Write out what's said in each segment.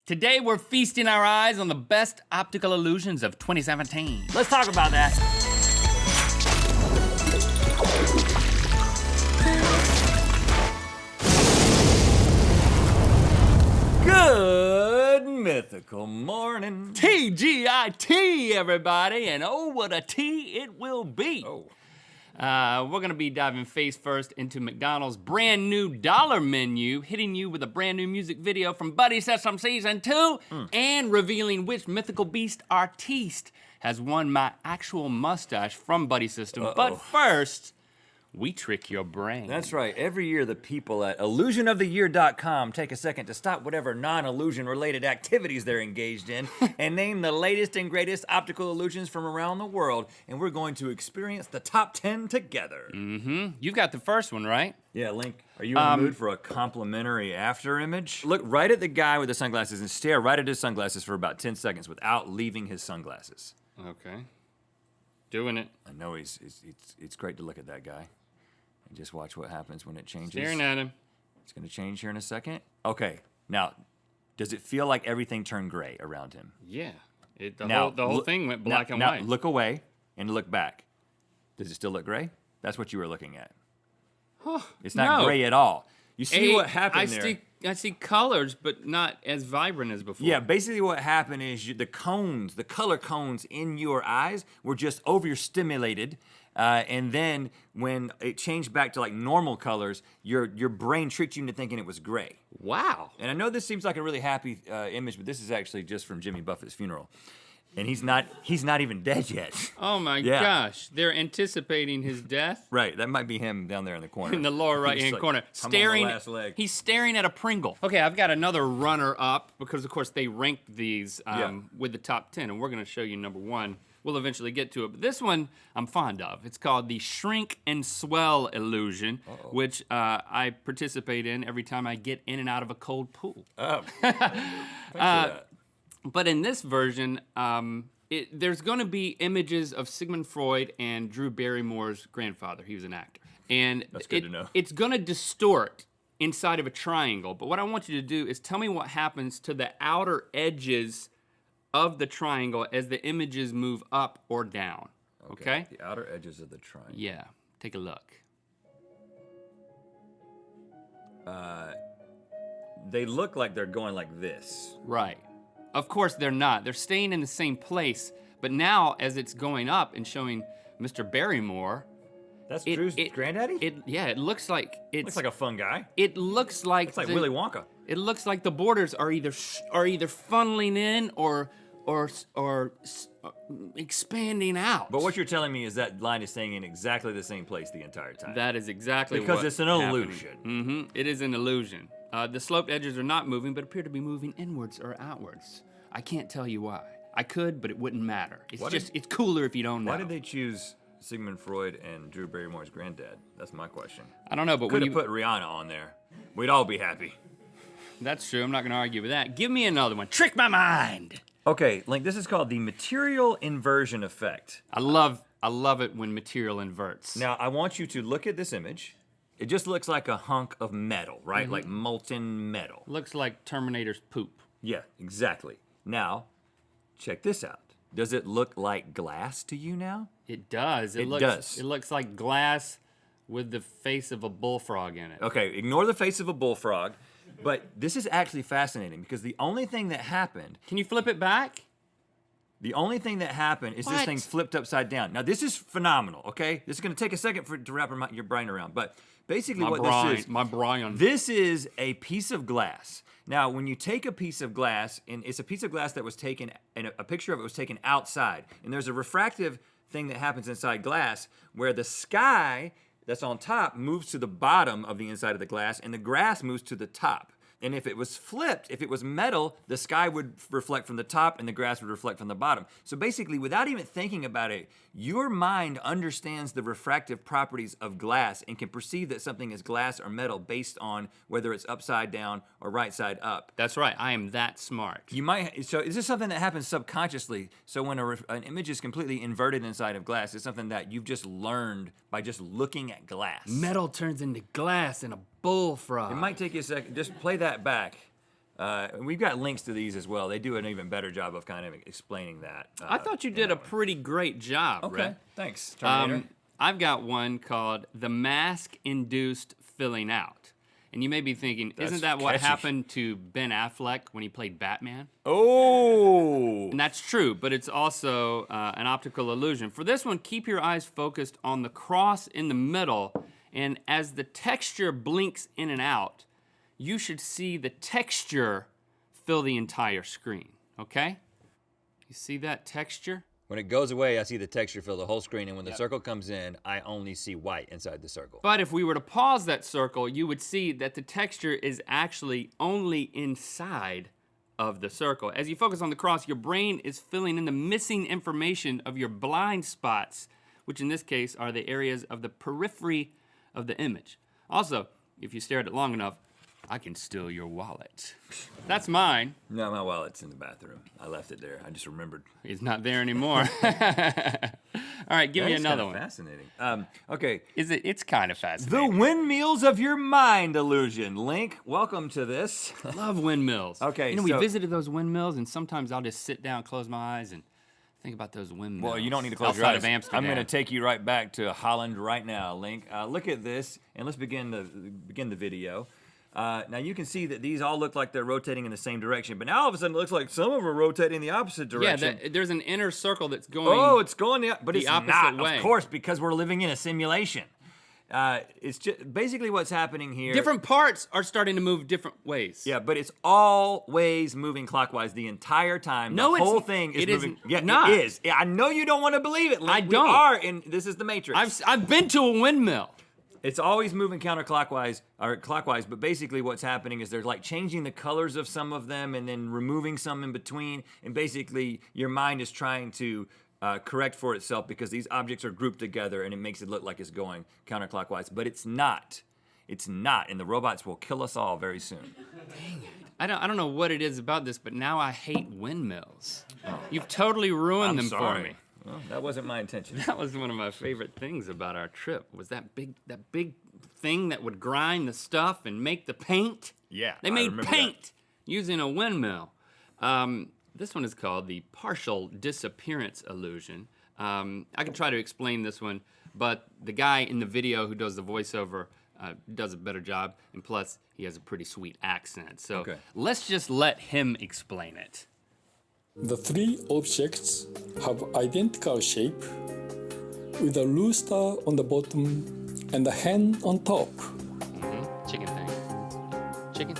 Today we're feasting our eyes on the best optical illusions of 2017. Let's talk about that. Good mythical morning. TGIT, everybody, and oh, what a tea it will be. We're gonna be diving face first into McDonald's brand new dollar menu, hitting you with a brand new music video from Buddy Sesame Season 2, and revealing which mythical beast artiste has won my actual mustache from Buddy System. But first, we trick your brain. That's right. Every year, the people at illusionoftheyear.com take a second to stop whatever non-illusion related activities they're engaged in and name the latest and greatest optical illusions from around the world. And we're going to experience the top 10 together. You got the first one, right? Yeah, Link, are you in the mood for a complimentary after image? Look right at the guy with the sunglasses and stare right at his sunglasses for about 10 seconds without leaving his sunglasses. Okay. Doing it. I know it's great to look at that guy. And just watch what happens when it changes. Staring at him. It's gonna change here in a second. Okay, now, does it feel like everything turned gray around him? Yeah. The whole thing went black and white. Now, look away and look back. Does it still look gray? That's what you were looking at. It's not gray at all. You see what happened there? I see colors, but not as vibrant as before. Yeah, basically what happened is the color cones in your eyes were just overstimulated. And then when it changed back to like normal colors, your brain tricked you into thinking it was gray. Wow. And I know this seems like a really happy image, but this is actually just from Jimmy Buffett's funeral. And he's not even dead yet. Oh my gosh, they're anticipating his death? Right, that might be him down there in the corner. In the lower right-hand corner, staring. He's staring at a Pringle. Okay, I've got another runner-up because, of course, they ranked these with the top 10, and we're going to show you number one. We'll eventually get to it, but this one I'm fond of. It's called the Shrink and Swell Illusion, which I participate in every time I get in and out of a cold pool. Oh, thanks for that. But in this version, there's going to be images of Sigmund Freud and Drew Barrymore's grandfather. He was an actor. And that's good to know. It's going to distort inside of a triangle. But what I want you to do is tell me what happens to the outer edges of the triangle as the images move up or down. Okay? The outer edges of the triangle. Yeah. Take a look. They look like they're going like this. Right. Of course they're not. They're staying in the same place, but now as it's going up and showing Mr. Barrymore, that's Drew's granddaddy? It looks like it's looks like a fun guy. It looks like it's like Willy Wonka. It looks like the borders are either funneling in or expanding out. But what you're telling me is that line is staying in exactly the same place the entire time. That is exactly because it's an illusion. It is an illusion. The sloped edges are not moving, but appear to be moving inwards or outwards. I can't tell you why. I could, but it wouldn't matter. It's cooler if you don't know. Why did they choose Sigmund Freud and Drew Barrymore's granddad? That's my question. I don't know, but could have put Rihanna on there. We'd all be happy. That's true. I'm not going to argue with that. Give me another one. Trick my mind. Okay, Link, this is called the material inversion effect. I love it when material inverts. Now, I want you to look at this image. It just looks like a hunk of metal, right? Like molten metal. Looks like Terminator's poop. Yeah, exactly. Now, check this out. Does it look like glass to you now? It does. It does. It looks like glass with the face of a bullfrog in it. Okay, ignore the face of a bullfrog. But this is actually fascinating because the only thing that happened... Can you flip it back? The only thing that happened is this thing flipped upside down. Now, this is phenomenal, okay? This is going to take a second to wrap your brain around. But basically this is a piece of glass. Now, when you take a piece of glass, and it's a piece of glass that was taken, and a picture of it was taken outside, and there's a refractive thing that happens inside glass where the sky that's on top moves to the bottom of the inside of the glass, and the grass moves to the top. And if it was flipped, if it was metal, the sky would reflect from the top and the grass would reflect from the bottom. So basically, without even thinking about it, your mind understands the refractive properties of glass and can perceive that something is glass or metal based on whether it's upside down or right side up. That's right. I am that smart. So this is something that happens subconsciously. So when an image is completely inverted inside of glass, it's something that you've just learned by just looking at glass. Metal turns into glass in a bullfrog. It might take you a second. Just play that back. We've got links to these as well. They do an even better job of kind of explaining that. I thought you did a pretty great job, Okay, Red. thanks, Terminator. I've got one called The Mask-Induced Filling Out. And you may be thinking, isn't that what happened to Ben Affleck when he played Batman? Oh! And that's true, but it's also an optical illusion. For this one, keep your eyes focused on the cross in the middle, and as the texture blinks in and out, you should see the texture fill the entire screen, okay? You see that texture? When it goes away, I see the texture fill the whole screen, and when the circle comes in, I only see white inside the circle. But if we were to pause that circle, you would see that the texture is actually only inside of the circle. As you focus on the cross, your brain is filling in the missing information of your blind spots, which in this case are the areas of the periphery of the image. Also, if you stare at it long enough, I can steal your wallet. That's mine. No, my wallet's in the bathroom. I left it there. I just remembered. It's not there anymore. All right, give me another one. Fascinating. Okay. It's kind of fascinating. The windmills of your mind illusion. Link, welcome to this. Love windmills. Okay, You know, we visited those windmills, and sometimes I'll just sit down, close my eyes, and think about those windmills. Well, you don't need to close your outside eyes. of Amsterdam. I'm going to take you right back to Holland right now, Link. Look at this, and let's begin the video. Now you can see that these all look like they're rotating in the same direction, but now all of a sudden it looks like some of them are rotating in the opposite direction. Yeah, there's an inner circle that's going. Oh, it's going but the it's opposite not, way. Of course, because we're living in a simulation. It's just basically what's happening here. Different parts are starting to move different ways. Yeah, but it's always moving clockwise the entire time. No, the whole thing is moving. Yeah, not. It is. Yeah, I know you don't want to believe it, Link. I don't. We are in. This is the Matrix. I've been to a windmill. It's always moving counterclockwise or clockwise, but basically what's happening is they're like changing the colors of some of them and then removing some in between. And basically your mind is trying to correct for itself because these objects are grouped together and it makes it look like it's going counterclockwise, but it's not. It's not, and the robots will kill us all very soon. Dang it. I don't know what it is about this, but now I hate windmills. You've totally ruined them for me. Well, that wasn't my intention. That was one of my favorite things about our trip, was that big thing that would grind the stuff and make the paint. Yeah, They made paint using a windmill. This one is called the partial disappearance illusion. I can try to explain this one, but the guy in the video who does the voiceover does a better job, and plus he has a pretty sweet accent. So let's just let him explain it. The three objects have identical shape, with a rooster on the bottom and a hen on top. Chicken thing. Chickens.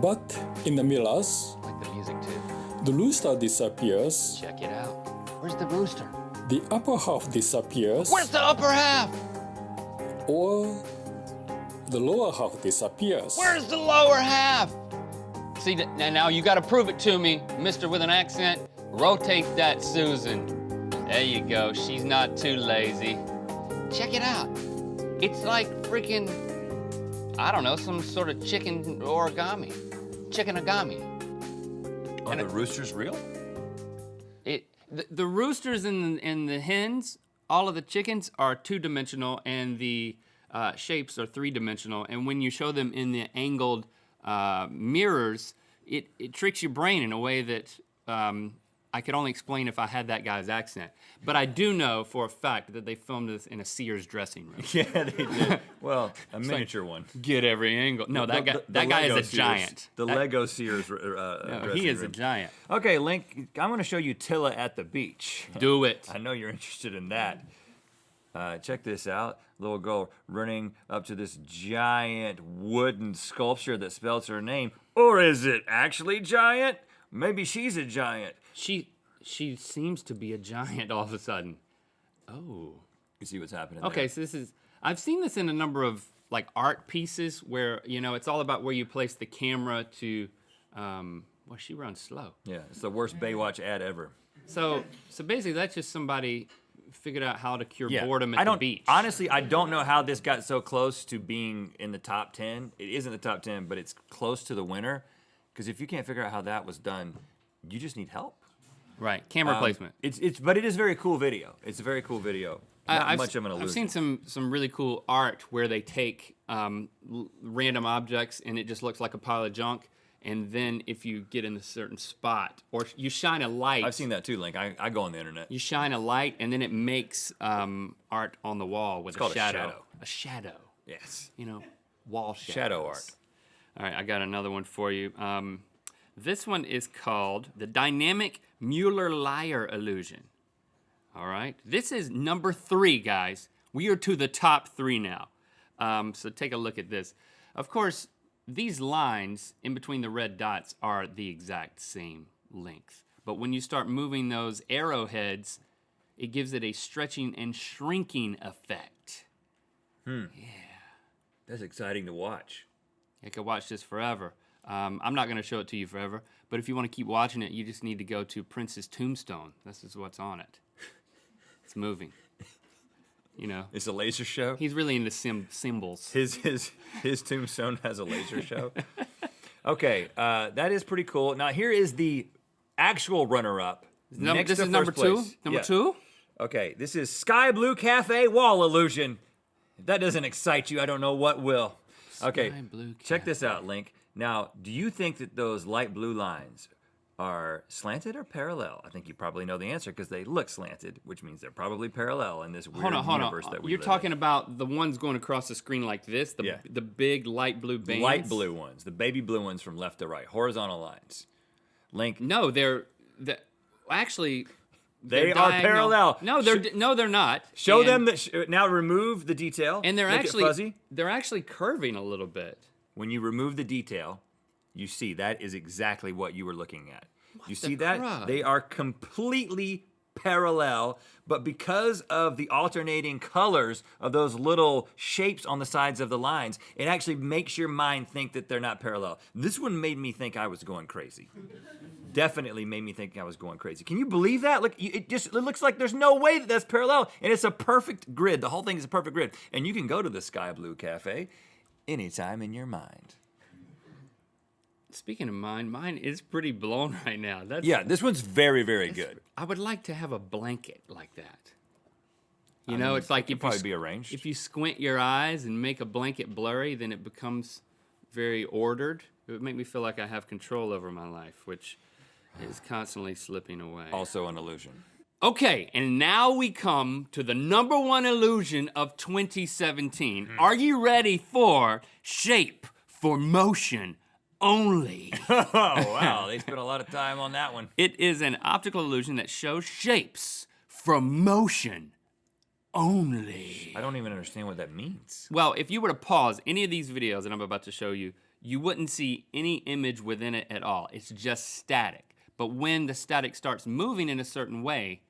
But in the mirrors, Like the music too. the rooster disappears, Check it out. Where's the rooster? the upper half disappears, Where's the upper half? or the lower half disappears. Where's the lower half? See, now you gotta prove it to me, mister with an accent. Rotate that, Susan. There you go, she's not too lazy. Check it out. It's like freaking, I don't know, some sort of chicken origami. Chicken-agami. Are the roosters real? The roosters and the hens, all of the chickens are two-dimensional, and the shapes are three-dimensional. And when you show them in the angled mirrors, it tricks your brain in a way that I could only explain if I had that guy's accent. But I do know for a fact that they filmed this in a Sears dressing room. Yeah, they did. Well, a miniature one. Get every angle. No, that guy is a Sears, giant. The Lego Sears No, he is a giant. Okay, Link, I'm going to show you Tilla at the beach. Do it. I know you're interested in that. Check this out. Little girl running up to this giant wooden sculpture that spells her name. Or is it actually giant? Maybe she's a giant. She seems to be a giant all of a sudden. Oh. You see what's happening Okay, there? so I've seen this in a number of like art pieces where, you know, it's all about where you place the camera to, well, she runs slow. Yeah, it's the worst Baywatch ad ever. So basically that's just somebody figured out how to cure boredom at the beach. Honestly, I don't know how this got so close to being in the top 10. It isn't the top 10, but it's close to the winner. Because if you can't figure out how that was done, you just need help. Right, camera placement. But it is a very cool video. It's a very cool video. not much of an illusion. I've seen some really cool art where they take random objects and it just looks like a pile of junk. And then if you get in a certain spot, or you shine a light. I've seen that too, Link. I go on the internet. You shine a light, and then it makes art on the wall with a shadow. A shadow. Yes. You know, wall shadows. Shadow art. All right, I got another one for you. This one is called the Dynamic Mueller-Lyer Illusion. All right, this is number 3, guys. We are to the top 3 now. So take a look at this. Of course, these lines in between the red dots are the exact same length. But when you start moving those arrowheads, it gives it a stretching and shrinking effect. Yeah. That's exciting to watch. I could watch this forever. I'm not going to show it to you forever, but if you want to keep watching it, you just need to go to Prince's tombstone. This is what's on it. It's moving. You know, it's a laser show. He's really into symbols. His tombstone has a laser show. Okay, that is pretty cool. Now here is the actual runner-up. This is number 2. Number 2. Okay, this is Sky Blue Cafe Wall Illusion. If that doesn't excite you, I don't know what will. Okay, check this out, Link. Now, do you think that those light blue lines are slanted or parallel? I think you probably know the answer because they look slanted, which means they're probably parallel in this weird universe that we You're live talking in. about the ones going across the screen like this, the big light blue bands? Light blue ones, the baby blue ones from left to right, horizontal lines. Link. No, actually... They are parallel. No, they're not. Show them that. Now remove the detail. And they're Make actually it fuzzy. They're actually curving a little bit. When you remove the detail, you see that is exactly what you were looking at. You see that? They are completely parallel, but because of the alternating colors of those little shapes on the sides of the lines, it actually makes your mind think that they're not parallel. This one made me think I was going crazy. Definitely made me think I was going crazy. Can you believe that? Look, it looks like there's no way that that's parallel, and it's a perfect grid. The whole thing is a perfect grid, and you can go to the Sky Blue Cafe anytime in your mind. Speaking of mine is pretty blown right now. This one's very, very good. I would like to have a blanket like that. You know, it's like probably be arranged. If you squint your eyes and make a blanket blurry, then it becomes very ordered. It would make me feel like I have control over my life, which is constantly slipping away. Also an illusion. Okay, and now we come to the number 1 illusion of 2017. Are you ready for Shape for Motion Only? Oh, wow. They spent a lot of time on that one. It is an optical illusion that shows shapes from motion only. I don't even understand what that means. Well, if you were to pause any of these videos that I'm about to show you, you wouldn't see any image within it at all. It's just static. But when the static starts moving in a certain way,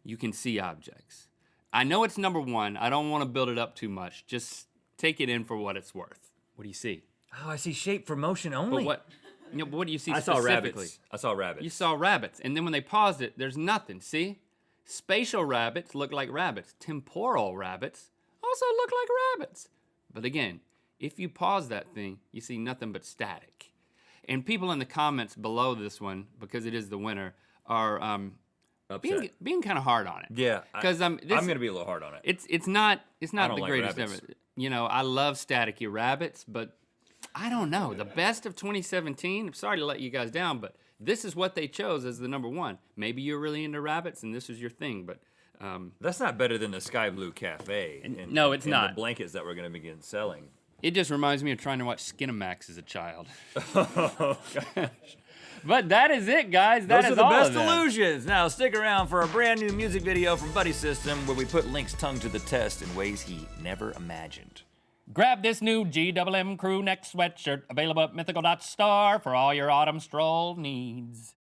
you can see objects. I know it's number 1. I don't want to build it up too much. Just take it in for what it's worth. What do you see? Oh, I see shape for motion only. But what do you see I specifically? saw rabbits. You saw rabbits. And then when they paused it, there's nothing. See? Spatial rabbits look like rabbits. Temporal rabbits also look like rabbits. But again, if you pause that thing, you see nothing but static. And people in the comments below this one, because it is the winner, are being kind of hard on it. Yeah, because I'm going to be a little hard on it. It's not the like greatest rabbits. ever. You know, I love staticky rabbits, but I don't know. The best of 2017. I'm sorry to let you guys down, but this is what they chose as the number 1. Maybe you're really into rabbits and this is your thing, but that's not better than the Sky Blue Cafe. No, it's not. The blankets that we're going to begin selling. It just reminds me of trying to watch Skinamax as a child. Oh, gosh. But that is it, guys. Those are the best illusions. Now, stick around for a brand new music video from Buddy System where we put Link's tongue to the test in ways he never imagined. Grab this new GMM crew neck sweatshirt available at mythical.star for all your autumn stroll needs.